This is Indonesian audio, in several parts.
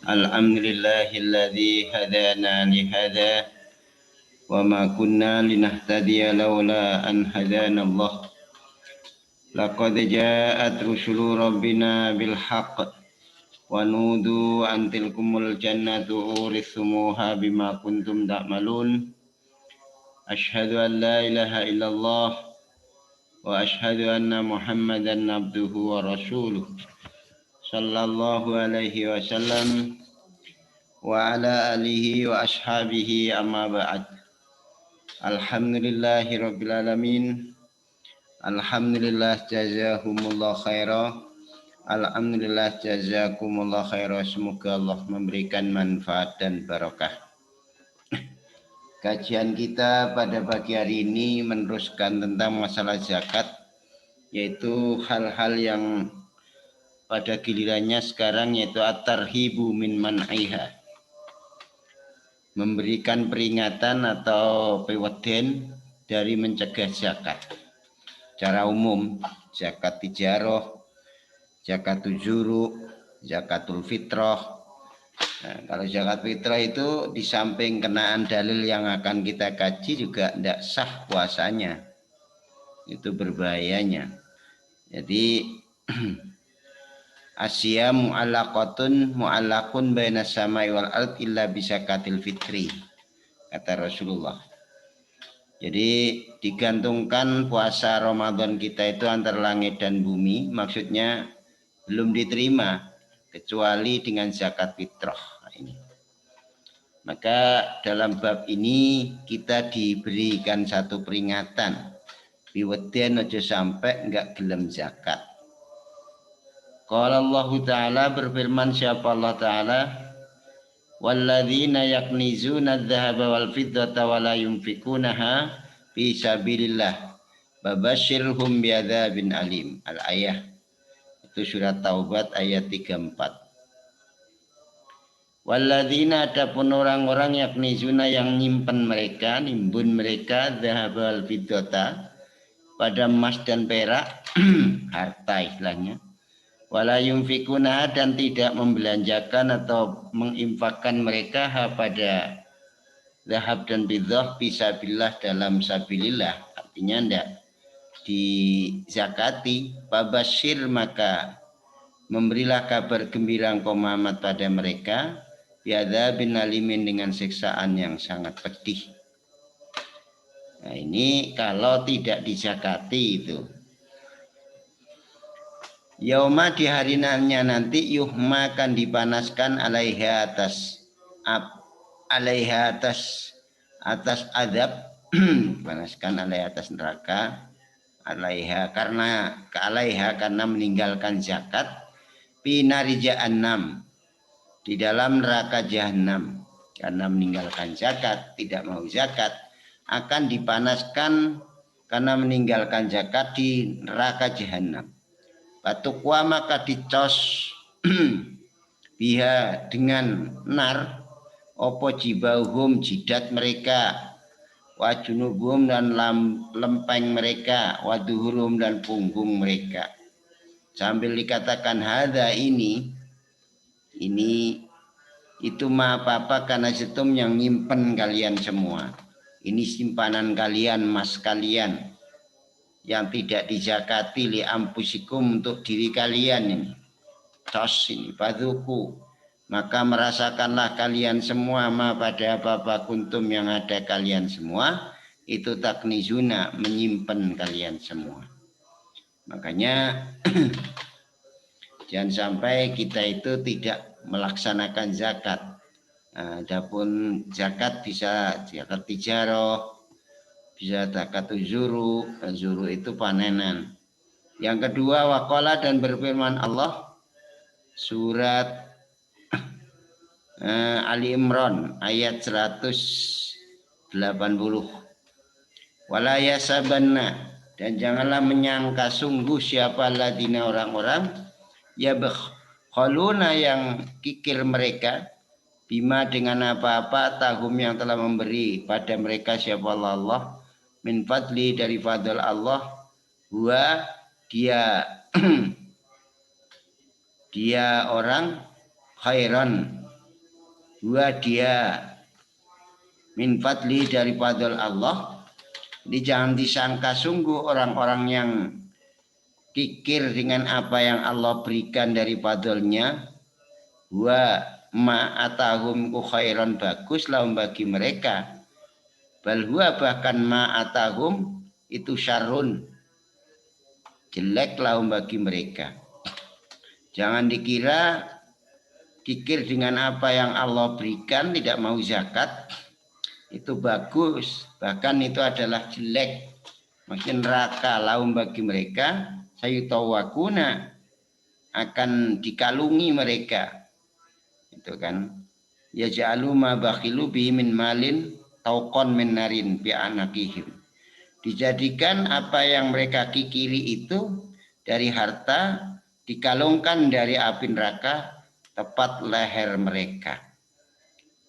Alhamdulillahilladzi hadana lihada wa ma kunna linahtadiya laula an hadana Allah. Laqad ja'at rusulu rabbina bil haqq wa nudu an tilkumul jannatu urithumuha bima kuntum ta'malun. Asyhadu an la ilaha illallah wa asyhadu anna Muhammadan abduhu wa rasuluh. Sallallahu alaihi wasallam wa ala alihi wa ashabihi amma ba'd. Alhamdulillahi rabbil alamin. Alhamdulillah jazahumullah khairah. Alhamdulillah jazakumullah khairah. Semoga Allah memberikan manfaat dan barakah. Kajian kita pada pagi hari ini meneruskan tentang masalah zakat, yaitu hal-hal yang pada gilirannya sekarang, yaitu at-tarhibu min man'iha, memberikan peringatan atau peweden dari mencegah zakat. Secara umum, zakat tijaroh, zakatul zuru, zakatul fitrah. Nah, kalau zakat fitrah itu di samping kenaan dalil yang akan kita kaji juga tidak sah puasanya. Itu berbahayanya. Jadi Asya mu'allakun baina samai wal ard illa bisakatil fitri, kata Rasulullah. Jadi digantungkan puasa Ramadan kita itu antara langit dan bumi, maksudnya belum diterima kecuali dengan zakat fitrah. Ini. Maka dalam bab ini kita diberikan satu peringatan, biweden aja sampai enggak gelem zakat. Qala Allah Ta'ala, berfirman siapa Allah Ta'ala, walladzina yaknizuna adh-dhahaba wal fiddata wa la yunfikunaha fi sabilillah babashirhum bi'adzabin alim. Al-ayah. Itu surat Taubat ayat 34. Walladzina, adapun orang-orang yaknizuna yang nyimpen mereka, nimbun mereka, dhahaba wal fiddata, pada emas dan perak, harta istilahnya, wala yunfikuna, dan tidak membelanjakan atau menginfakkan mereka pada zahab dan fiddah fisabilillah, dalam sabilillah, artinya tidak dizakati. Babashir, maka memberilah kabar gembira engkau Muhammad pada mereka, bi'adzabin alimin, dengan siksaan yang sangat pedih. Nah, ini kalau tidak dizakati itu. Yauma, di hari nanti, yuhma, akan dipanaskan alaiha, atas adab, dipanaskan alaiha, atas neraka, alaiha karena meninggalkan zakat, pinari jahannam, di dalam neraka jahanam, karena meninggalkan zakat, tidak mau zakat, akan dipanaskan karena meninggalkan zakat di neraka jahanam. Batukwa, maka dicos biha, dengan nar, opo jibauhum, jidat mereka, wajunubuhum, dan lempeng mereka, waduhurum, dan punggung mereka. Sambil dikatakan hadza, ini itu ma apa karena setum yang nyimpen kalian semua. Ini simpanan kalian, emas kalian yang tidak dizakati, li ampusikum, untuk diri kalian ini. Tos ini, fadzuku, maka merasakanlah kalian semua, ma, pada apa-apa, kuntum, yang ada kalian semua, itu taknizuna, menyimpan kalian semua. Makanya jangan sampai kita itu tidak melaksanakan zakat. Adapun zakat bisa zakat tijaroh, bisa zakat zuru itu panenan. Yang kedua, waqala, dan berfirman Allah, surat Ali Imran ayat 180, wala yasabanna, dan janganlah menyangka sungguh siapa ladina, orang-orang, ya bekhaluna, yang kikir mereka, bima, dengan apa-apa, tahum, yang telah memberi pada mereka siapa Allah, min fadli, dari fadl Allah, huwa, dia dia orang, khairan, dia min fadli dari fadl Allah. Jadi jangan disangka sungguh orang-orang yang kikir dengan apa yang Allah berikan dari fadlnya, wa ma atahum khairan, bagus lahum bagi mereka, bal huwa bahkan ma atahum itu syarrun, jelek lahum bagi mereka. Jangan dikira kikir dengan apa yang Allah berikan, tidak mau zakat itu bagus, bahkan itu adalah jelek, makin neraka lahum bagi mereka, sayutawakuna, akan dikalungi mereka. Itu kan, ya ja'alu ma bakhilu bihi min malin tauqon min narin bi anakihim. Dijadikan apa yang mereka kikiri itu dari harta, dikalungkan dari api neraka tepat leher mereka.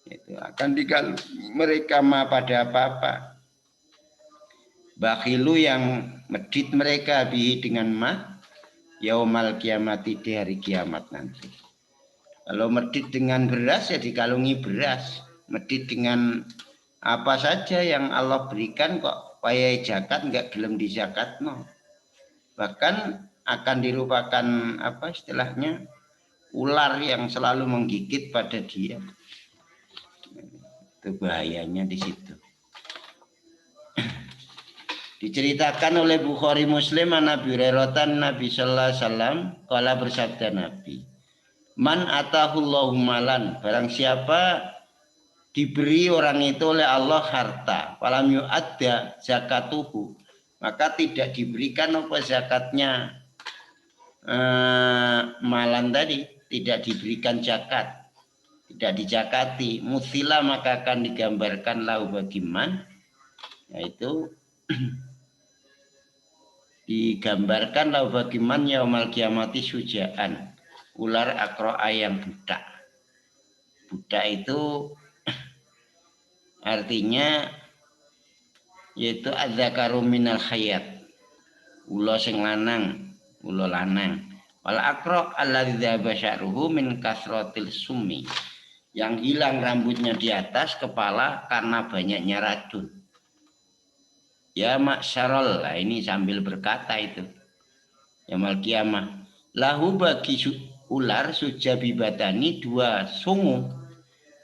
Itu akan dikalungi mereka ma pada apa-apa. Bakhilu yang medit mereka bihi dengan ma yaumal kiamati, di hari kiamat nanti. Kalau medit dengan beras ya dikalungi beras, medit dengan apa saja yang Allah berikan kok payah zakat nggak gelem di zakat, no. Bahkan akan dirupakan apa istilahnya, ular yang selalu menggigit pada dia. Itu bahayanya di situ. Diceritakan oleh Bukhari Muslim an Nabi Hurairah Nabi sallallahu alaihi wasallam kala bersabda Nabi, man atahullahu malan, barang siapa diberi orang itu oleh Allah harta, falam yu'adda zakatuhu, maka tidak diberikan apa zakatnya, malan tadi tidak diberikan zakat, tidak dijakati, muthila maka akan digambarkan lahu bagi man, yaitu digambarkan lahu bagi man yaumal kiamati sujaan, ular akroa yang budak. Budak itu artinya yaitu adzakaru minal khayat, ulo sing lanang, ulo lanang. Wal akro alladzi dzaba sya'ruhu min kasratil summi, yang hilang rambutnya di atas kepala karena banyaknya racun. Ya maksyarol, nah ini sambil berkata itu yaumul kiamah, lahu bagi ular sujabibatani, dua sungu.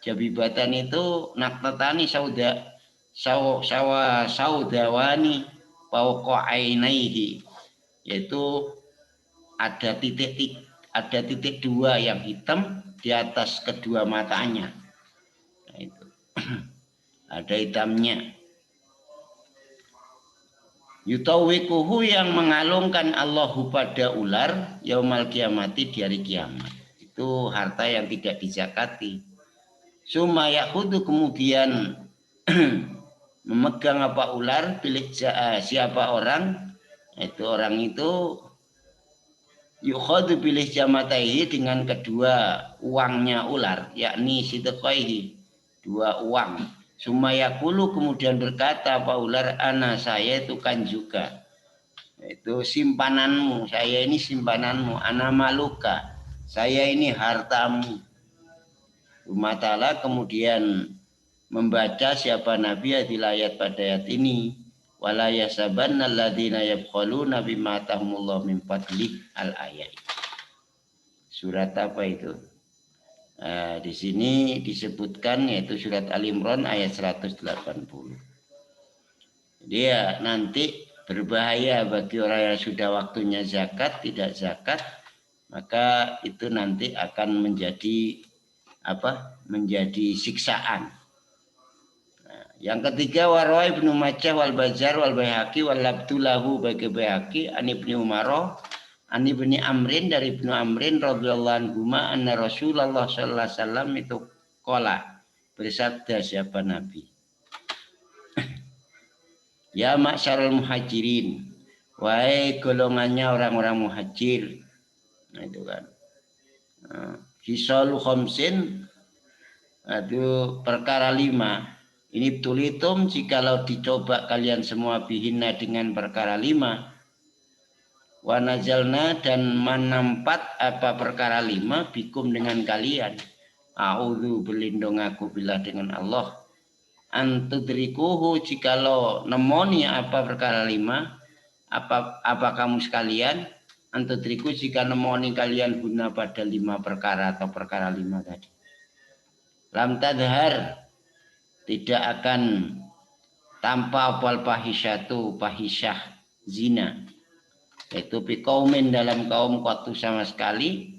Jabibatan itu naktatani saudawani pauqa'ainaihi, yaitu ada titik dua yang hitam di atas kedua matanya. Nah, itu ada hitamnya. Yutawikuhu, yang mengalungkan Allahu pada ular yaumal kiamati, di hari kiamat. Itu harta yang tidak dizakati. Summa yakhudhu, kemudian memegang apa ular, pilih siapa orang, itu orang itu yukhadhu pilih jamataihi, dengan kedua uangnya ular, yakni sidqaihi, dua uang. Sumayakulu, kemudian berkata apa ular, ana, saya itu kan juga, itu simpananmu, saya ini simpananmu, ana maluka, saya ini hartamu. Umatala kemudian membaca siapa Nabi ayat pada ayat ini, wala yasabanna alladziina yabkhaluna bima atahumullahu min fadli, al-ayat. Surat apa itu? Di sini disebutkan yaitu surat Al-Imran ayat 180. Jadi ya nanti berbahaya bagi orang yang sudah waktunya zakat, tidak zakat, maka itu nanti akan menjadi apa? Menjadi siksaan. Nah, yang ketiga warwa Ibnu Majah wal Bazar wal Baihaqi wal labdulahu bagi Baihaqi an Ibnu Umar Ani bin Amrin, dari Ibnu Amrin radhiyallahu anhu, anna Rasulullah sallallahu alaihi wasallam itu qala, bersabda siapa Nabi, ya ma'syarul muhajirin, wahai golongannya orang-orang muhajir. Nah, itu kan hisalu khamsin, itu perkara 5. Ini tulitum, jikalau dicoba kalian semua bihinna dengan perkara 5. Wa nazalna, dan menampat apa perkara 5 bikum dengan kalian. A'udzu berlindung aku billah dengan Allah. Antudrikuhu jikalau nemoni apa perkara 5, apa kamu sekalian, antudriku jika nemoni kalian guna pada 5 perkara atau perkara 5 tadi. Lam tadhar tidak akan tanpa apal fahisyatu fahisyah zina, yaitu biqaumin dalam kaum qatu sama sekali,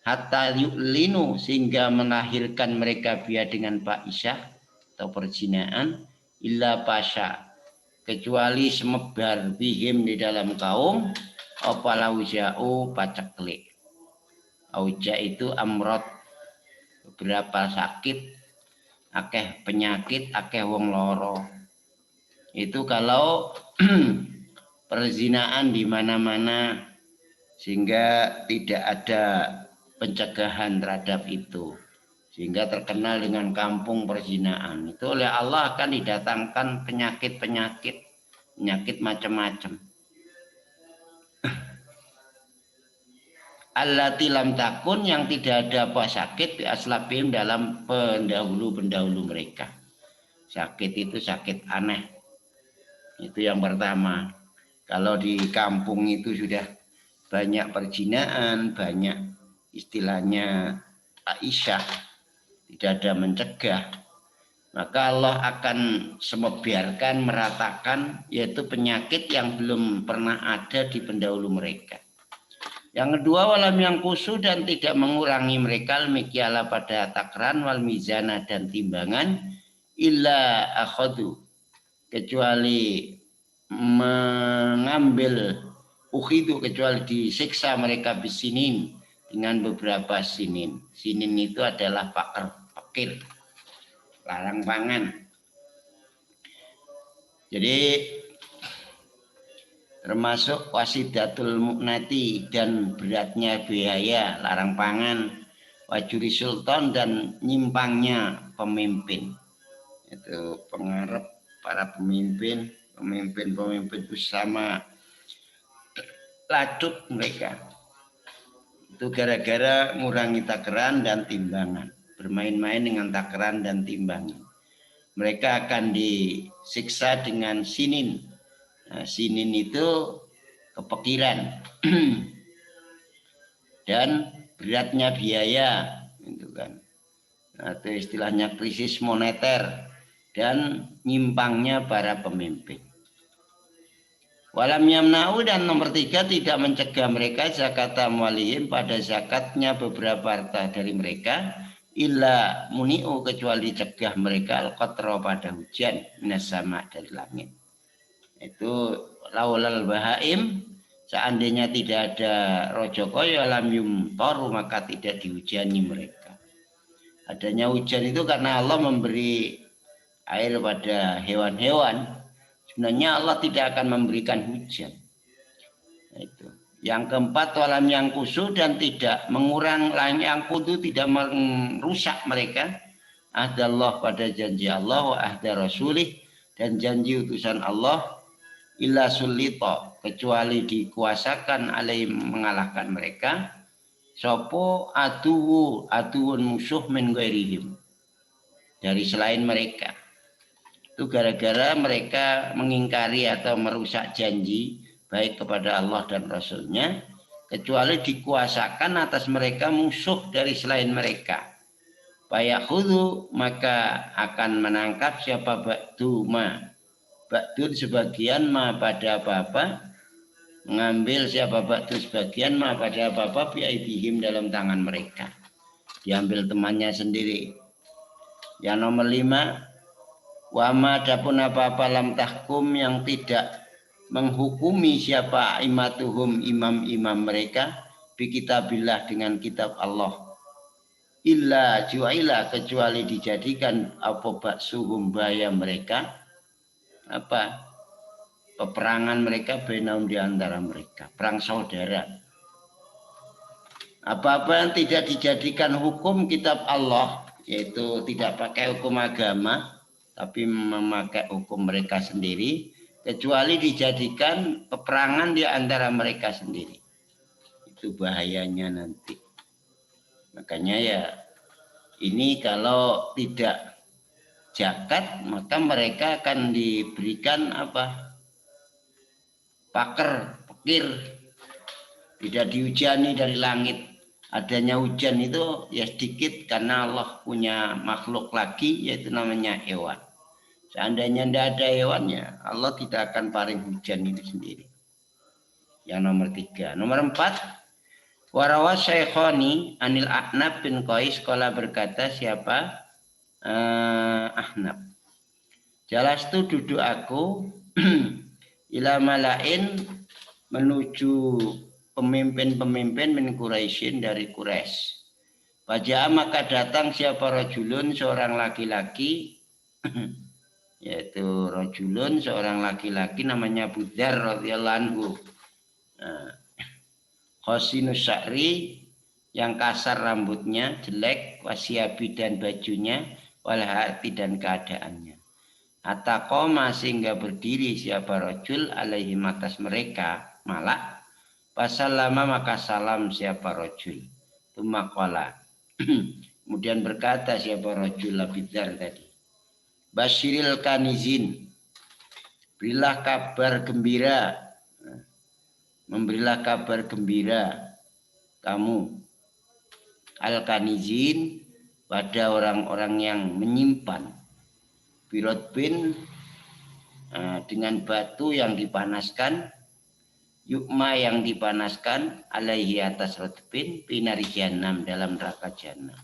hatta yu'linu sehingga melahirkan mereka biya dengan fahisyah atau perzinaan, illa pasha kecuali semebar bihim di dalam kaum apa lauja'u paceklik. Auja itu amrot, beberapa sakit, akeh penyakit, akeh wong loro. Itu kalau perzinaan di mana-mana sehingga tidak ada pencegahan terhadap itu, sehingga terkenal dengan kampung perzinaan. Itu oleh Allah akan didatangkan penyakit macam-macam. Allati lam takun yang tidak ada apa sakit di aslabim dalam pendahulu mereka. Sakit itu sakit aneh. Itu yang pertama. Kalau di kampung itu sudah banyak perzinaan, banyak istilahnya aisyah, tidak ada mencegah, maka Allah akan semebiarkan, meratakan, yaitu penyakit yang belum pernah ada di pendahulu mereka. Yang kedua, walam yang kusu dan tidak mengurangi mereka mikiala pada takran wal mizana dan timbangan, illa akhadu kecuali mengambil, ukhidu kecuali disiksa mereka bisinin dengan beberapa sinin. Sinin itu adalah fakir, larang pangan. Jadi termasuk wasidatul mu'nati dan beratnya biaya, larang pangan, wajuri sultan dan nyimpangnya pemimpin. Itu pengarep para pemimpin itu sama lacut mereka. Itu gara-gara ngurangi takaran dan timbangan, bermain-main dengan takaran dan timbangan. Mereka akan disiksa dengan sinin. Nah, sinin itu kepikiran dan beratnya biaya, gitu kan. Nah, itu istilahnya krisis moneter dan nyimpangnya para pemimpin. Walam yamna'u dan nomor 3 tidak mencegah mereka zakat amwalihim pada zakatnya beberapa harta dari mereka, illa muni'u kecuali cegah mereka al-qatra pada hujan minas sama dari langit. Itu laulal bahaim, seandainya tidak ada rojoko ya lam yumtoru maka tidak dihujani mereka. Adanya hujan itu karena Allah memberi air pada hewan-hewan. Sebenarnya Allah tidak akan memberikan hujan. Itu. Yang keempat, walam yang kusu dan tidak mengurang yang kudu, tidak merusak mereka. Ahdallah pada janji Allah wa ahda rasulih dan janji utusan Allah, illa sulito kecuali dikuasakan alaih mengalahkan mereka, sopo aduun musuh min ghairihim dari selain mereka. Itu gara-gara mereka mengingkari atau merusak janji baik kepada Allah dan Rasulnya, kecuali dikuasakan atas mereka musuh dari selain mereka. Fayakhudhu maka akan menangkap siapa ba'dun sebagian ma pada apa-apa, mengambil siapa ba'dun sebagian ma pada apa-apa bi'aidihim dalam tangan mereka, diambil temannya sendiri. Yang nomor 5, wama adapun apa-apa lam tahkum yang tidak menghukumi siapa imatuhum imam-imam mereka bi kitabillah dengan kitab Allah, illa ju'ila kecuali dijadikan apa baksuhum bahaya mereka, apa peperangan mereka benaum di antara mereka, perang saudara. Apa-apa yang tidak dijadikan hukum kitab Allah, yaitu tidak pakai hukum agama tapi memakai hukum mereka sendiri, kecuali dijadikan peperangan di antara mereka sendiri. Itu bahayanya nanti. Makanya ya Ini kalau tidak zakat maka mereka akan diberikan apa? Pakir, tidak dihujani dari langit. Adanya hujan itu ya sedikit karena Allah punya makhluk lagi yaitu namanya hewan. Seandainya tidak ada hewannya, Allah tidak akan paling hujan itu sendiri. Yang nomor 3. Nomor 4, warawas Syekhoni Anil Ahnab bin Qais qala berkata siapa? Ahnab. Jalastu duduk aku ila malain menuju pemimpin-pemimpin min Quraisyin dari Quraisy. Wajah maka datang siapa rajulun seorang laki-laki yaitu rajulun seorang laki-laki namanya Budar radhiyallahu anhu. Khosinus sya'ri yang kasar rambutnya, jelek, wasiabi dan bajunya, walhati dan keadaannya. Ataqoma sehingga berdiri siapa rajul alaihim atas mereka malak. Pasallama maka salam siapa rajul. Tumakola. Kemudian berkata siapa rajul Abidar tadi. Basyiril kanizin. Berilah kabar gembira. Memberilah kabar gembira kamu. Al-kanizin pada orang-orang yang menyimpan. Birotbin dengan batu yang dipanaskan. Yukma yang dipanaskan alaihi atas rotbin pinari jahanam dalam neraka jahanam.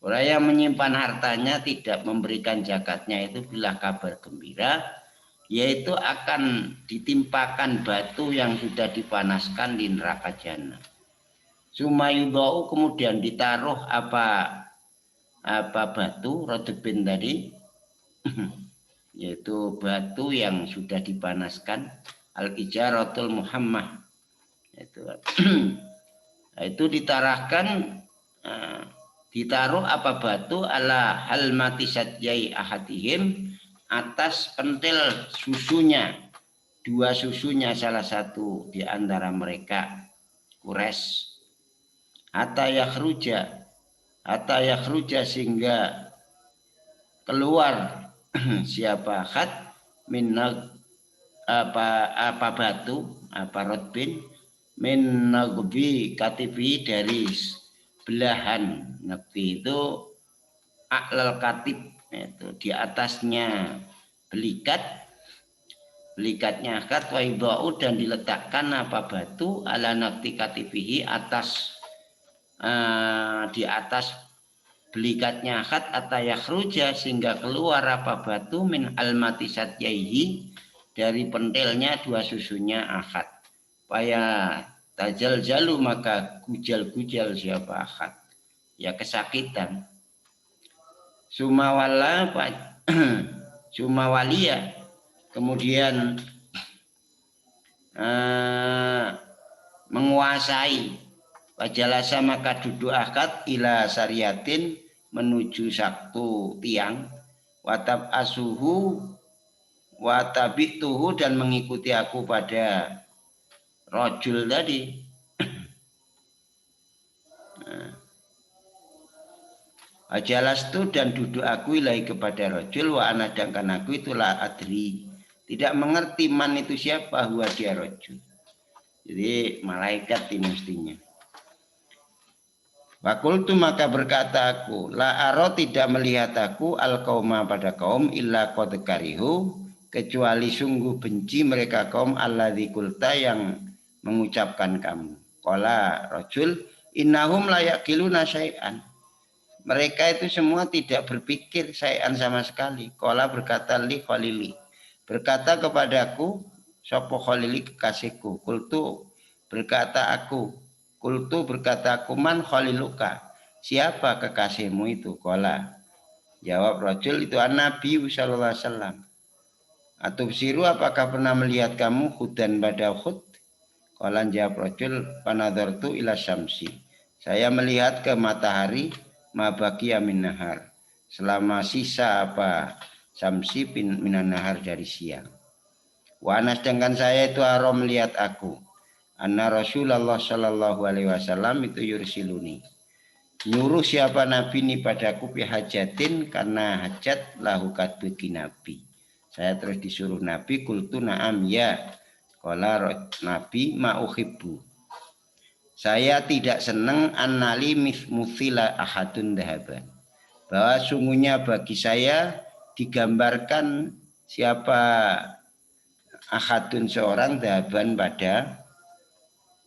Orang yang menyimpan hartanya tidak memberikan zakatnya itu bila kabar gembira yaitu akan ditimpakan batu yang sudah dipanaskan di neraka jahanam. Sumayudau kemudian ditaruh apa batu rotbin tadi yaitu batu yang sudah dipanaskan. Al-ijaratul Muhammad itu ditaruh apa batu ala halmati sadyai ahadihim atas pentil susunya, dua susunya salah satu di antara mereka Quraisy. Hatta yakhruja sehingga keluar siapa khat min apa batu apa rotbin min nagbi katibi dari belahan. Nagbi itu aklal katib itu di atasnya belikatnya akad wa idau dan diletakkan apa batu ala nakti katibihi atas di atas belikatnya akad atayakhruja sehingga keluar apa batu min almati satyaihi dari pentilnya dua susunya akad. Paya tajal jalu maka gujal siapa akad. Ya kesakitan. Sumawalia kemudian menguasai wajalasa maka duduk akad ila syariatin menuju satu tiang watab asuhu watabituhu dan mengikuti aku pada rojul tadi. Ajalastu dan duduk aku ilahi kepada rojul wa ana sedangkan aku itulah adri tidak mengerti man itu siapa huwa dia rojul. Jadi malaikat ini mestinya. Wakultu maka berkata aku la aro tidak melihat aku al kauma pada kaum illa qad karihu kecuali sungguh benci mereka kaum alladzi qulta yang mengucapkan kamu. Qala rajul innahum la yaqiluna syai'an. Mereka itu semua tidak berpikir syai'an sama sekali. Qala berkata li khalili. Berkata kepadaku sapa khalili kekasihku. Qultu berkata aku man khaliluka. Siapa kekasihmu itu? Qala jawab rajul itu an-nabi sallallahu alaihi wasallam. Atubsiru apakah pernah melihat kamu hudan pada Uhud? Qala jawab rajul panadzartu ila syamsi. Saya melihat ke matahari mabaqiya min nahar. Selama sisa apa syamsi minan nahar dari siang. Wa anas dengan saya itu aro melihat aku. Anna Rasulullah sallallahu alaihi wasallam itu yursiluni. nyuruh siapa nabi ini padaku bihajatin karena hajat lahu bagi nabi. Saya terus disuruh nabi kultu na'am ya. Qala nabi ma'uhibbu. Saya tidak senang annali muthila ahadun dahaban. Bahwa sungguhnya bagi saya digambarkan siapa ahadun seorang dahaban pada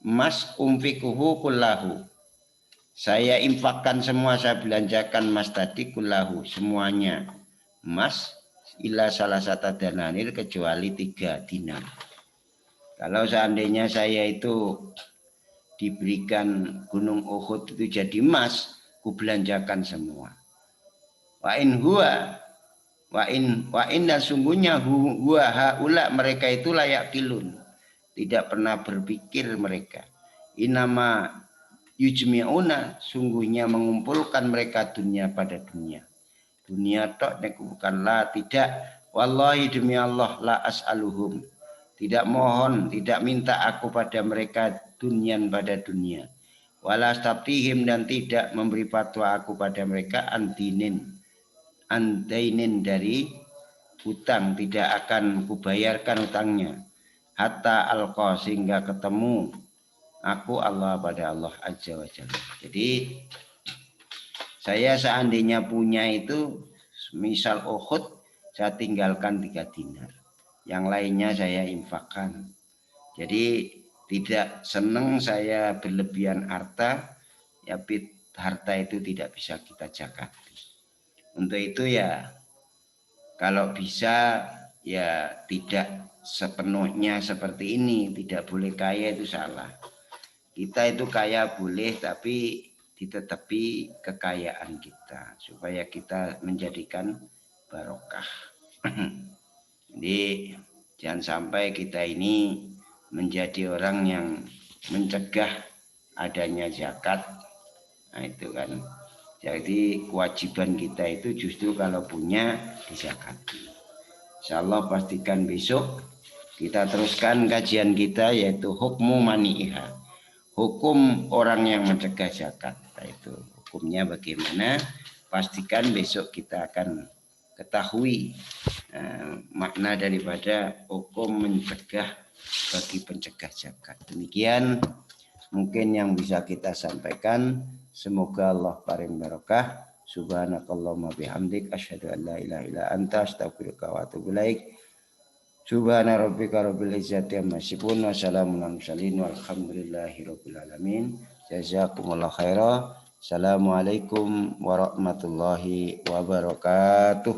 emas umfikuhu kullahu. Saya infakkan semua, saya belanjakan emas tadi kullahu, semuanya emas ila salah satu dananir kecuali 3 dinar. Kalau seandainya saya itu diberikan gunung Uhud itu jadi emas, ku belanjakan semua. Wa in dan sungguhnya huwa haula mereka itu layak kilun. Tidak pernah berpikir mereka. Inama yujmi'una sungguhnya mengumpulkan mereka dunia pada dunia. Dunia tok bukanlah tidak. Wallahi demi Allah la as'aluhum. Tidak mohon, tidak minta aku pada mereka dunian pada dunia. Wala stabtihim dan tidak memberi fatwa aku pada mereka andainin dari hutang, tidak akan kubayarkan hutangnya. Hatta alqa sehingga ketemu aku Allah pada Allah Azza wa Jalla. Jadi saya seandainya punya itu misal Uhud saya tinggalkan 3 dinar. Yang lainnya saya infakkan. Jadi tidak senang saya berlebihan harta. Ya harta itu tidak bisa kita jaga. Untuk itu ya kalau bisa ya tidak sepenuhnya seperti ini. Tidak boleh kaya itu salah. Kita itu kaya boleh tapi ditetapi kekayaan kita supaya kita menjadikan barokah. Jadi jangan sampai kita ini menjadi orang yang mencegah adanya zakat. Nah itu kan. Jadi kewajiban kita itu justru kalau punya dizakati. Insyaallah pastikan besok kita teruskan kajian kita yaitu hukmu mani'iha. Hukum orang yang mencegah zakat. Itu hukumnya bagaimana? Pastikan besok kita akan ketahui makna daripada hukum mencegah bagi pencegah zakat. Demikian mungkin yang bisa kita sampaikan. Semoga Allah paring barokah. Subhanakallahumma bihamdik asyhadu an la ilaha illa anta astaghfiruka wa atubu ilaik. Subhana rabbika rabbil izzati amma yasifun wa salamun alal mursalin walhamdulillahi rabbil alamin. Jazakumullahu khairan. Assalamualaikum warahmatullahi wabarakatuh.